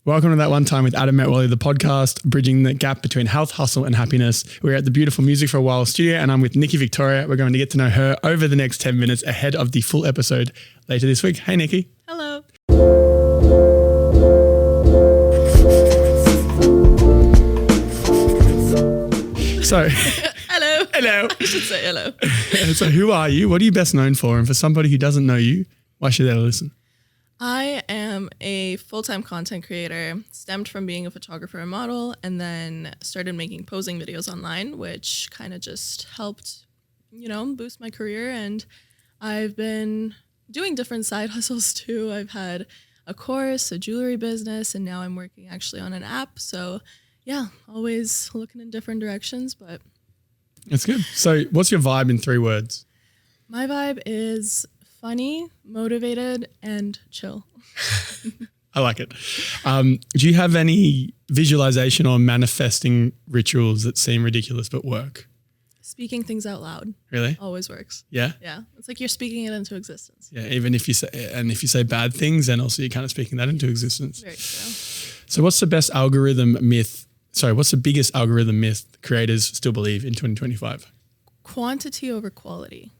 Welcome to That One Time with Adam Metwally, the podcast bridging the gap between health, hustle and happiness. We're at the beautiful Music for a While studio and I'm with Niki Victoria. We're going to get to know her over the next 10 minutes ahead of the full episode later this week. Hey, Niki. Hello. So, Hello. hello. I should say hello. So who are you? What are you best known for? And for somebody who doesn't know you, why should they listen? I am a full-time content creator, stemmed from being a photographer and model, and then started making posing videos online, which kind of just helped, boost my career. And I've been doing different side hustles too. I've had a course, a jewelry business, and now I'm working actually on an app. So yeah, always looking in different directions, but That's good. So what's your vibe in 3 words? my vibe is funny, motivated, and chill. I like it. Do you have any visualization or manifesting rituals that seem ridiculous but work? Speaking things out loud Really? always works. Yeah? Yeah. It's like you're speaking it into existence. Yeah, even if you say bad things, then also you're kind of speaking that into existence. Very true. So what's the biggest algorithm myth creators still believe in 2025? Quantity over quality.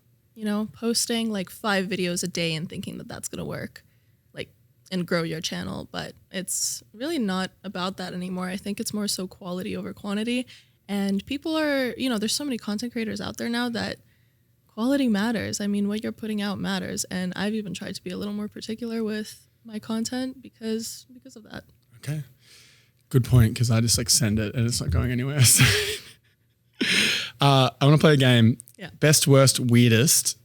Posting like 5 videos a day and thinking that that's going to work, and grow your channel. But it's really not about that anymore. I think it's more so quality over quantity. And people are, there's so many content creators out there now that quality matters. I mean, what you're putting out matters. And I've even tried to be a little more particular with my content because of that. Okay. Good point, because I just send it and it's not going anywhere. So I want to play a game. Yeah. Best, worst, weirdest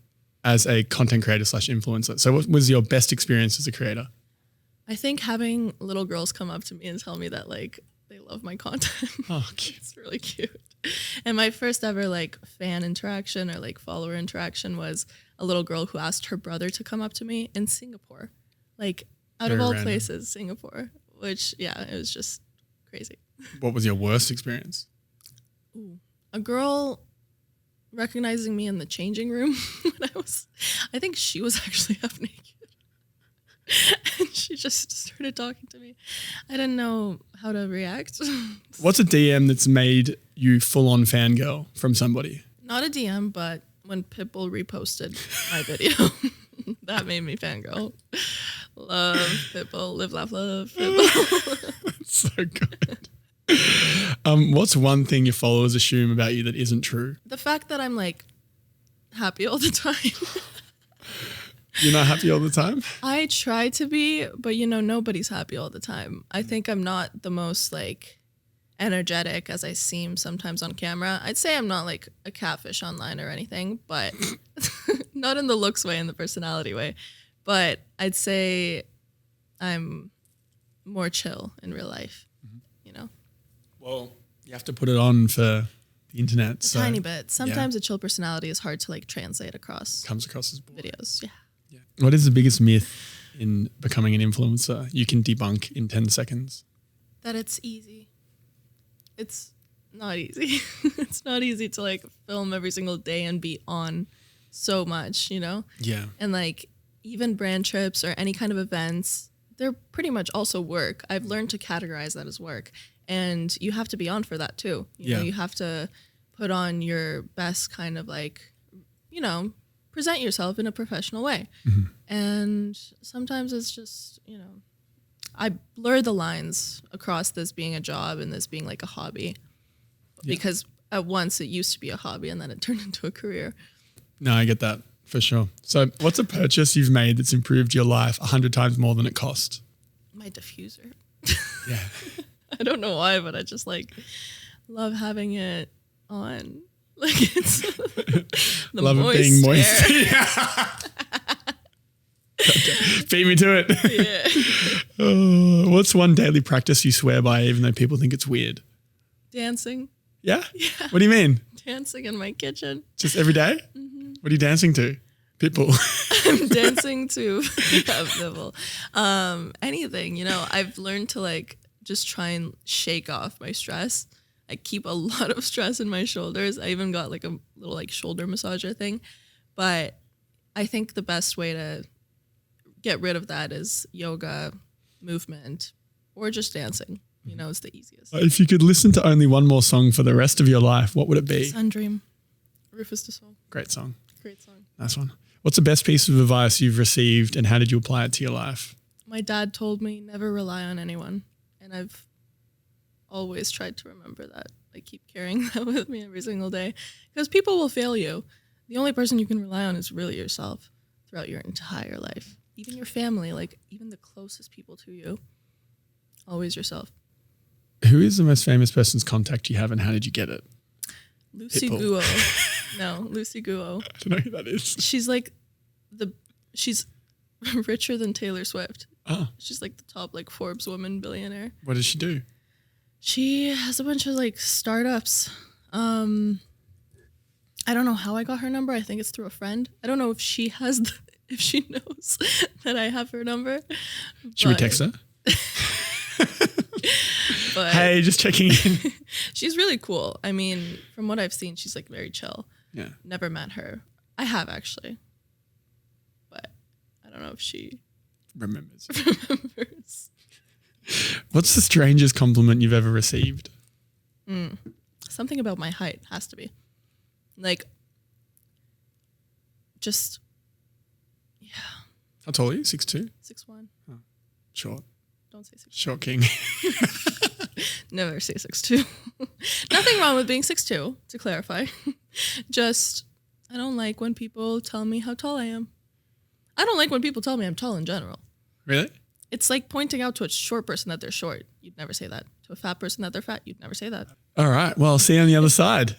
as a content creator / influencer. So what was your best experience as a creator? I think having little girls come up to me and tell me that they love my content. Oh, cute. It's really cute. And my first ever fan interaction or follower interaction was a little girl who asked her brother to come up to me in Singapore. Out of Very all random. places, Singapore, which it was just crazy. What was your worst experience? Ooh. A girl recognizing me in the changing room when I think she was actually half naked. And she just started talking to me. I didn't know how to react. What's a DM that's made you full-on fangirl from somebody? Not a DM, but when Pitbull reposted my video, that made me fangirl. Love Pitbull, live, laugh, love Pitbull. That's so good. What's one thing your followers assume about you that isn't true? The fact that I'm happy all the time. You're not happy all the time? I try to be, but nobody's happy all the time. I think I'm not the most energetic as I seem sometimes on camera. I'd say I'm not a catfish online or anything, but not in the looks way, in the personality way. But I'd say I'm more chill in real life, Well, you have to put it on for the internet. A tiny bit. Sometimes a chill personality is hard to translate across Comes across as boring. videos. Yeah. What is the biggest myth in becoming an influencer you can debunk in 10 seconds? That it's easy. It's not easy. It's not easy to film every single day and be on so much, Yeah. And even brand trips or any kind of events, they're pretty much also work. I've learned to categorize that as work. And you have to be on for that too. You know, you have to put on your best kind of present yourself in a professional way. Mm-hmm. And sometimes it's just, I blur the lines across this being a job and this being a hobby. Because at once it used to be a hobby and then it turned into a career. No, I get that for sure. So what's a purchase you've made that's improved your life 100 times more than it cost? My diffuser. Yeah. I don't know why, but I just love having it on. It's the Love moist it being moist. air. Yeah. Okay. Beat me to it. Yeah. What's one daily practice you swear by even though people think it's weird? Dancing. Yeah? What do you mean? Dancing in my kitchen. Just every day? Mm-hmm. What are you dancing to? Pitbull. I'm dancing to Pitbull. Anything, I've learned to just try and shake off my stress. I keep a lot of stress in my shoulders. I even got a little shoulder massager thing. But I think the best way to get rid of that is yoga, movement, or just dancing, is the easiest. If you could listen to only one more song for the rest of your life, what would it be? Sun Dream, Rufus Du Sol. Great song. Great song. Nice one. What's the best piece of advice you've received and how did you apply it to your life? My dad told me never rely on anyone. And I've always tried to remember that. I keep carrying that with me every single day because people will fail you. The only person you can rely on is really yourself throughout your entire life. Even your family, like even the closest people to you, always yourself. Who is the most famous person's contact you have and how did you get it? Lucy Pitbull. Guo. No, Lucy Guo. I don't know who that is. She's like she's richer than Taylor Swift. Oh. She's like the top like Forbes woman billionaire. What does she do? She has a bunch of like startups. I don't know how I got her number. I think it's through a friend. I don't know if she has, if she knows that I have her number. Should we text her? But hey, just checking in. She's really cool. I mean, from what I've seen, she's like very chill. Yeah. Never met her. I have actually. But I don't know if she remembers. What's the strangest compliment you've ever received? Something about my height has to be. Like, just, yeah. How tall are you? 6'2"? 6'1". Oh, short. Don't say 6'2". Short king. Never say 6'2". Nothing wrong with being 6'2", to clarify. Just, I don't like when people tell me how tall I am. I don't like when people tell me I'm tall in general. Really? It's like pointing out to a short person that they're short. You'd never say that. To a fat person that they're fat, you'd never say that. All right. Well, see you on the other side.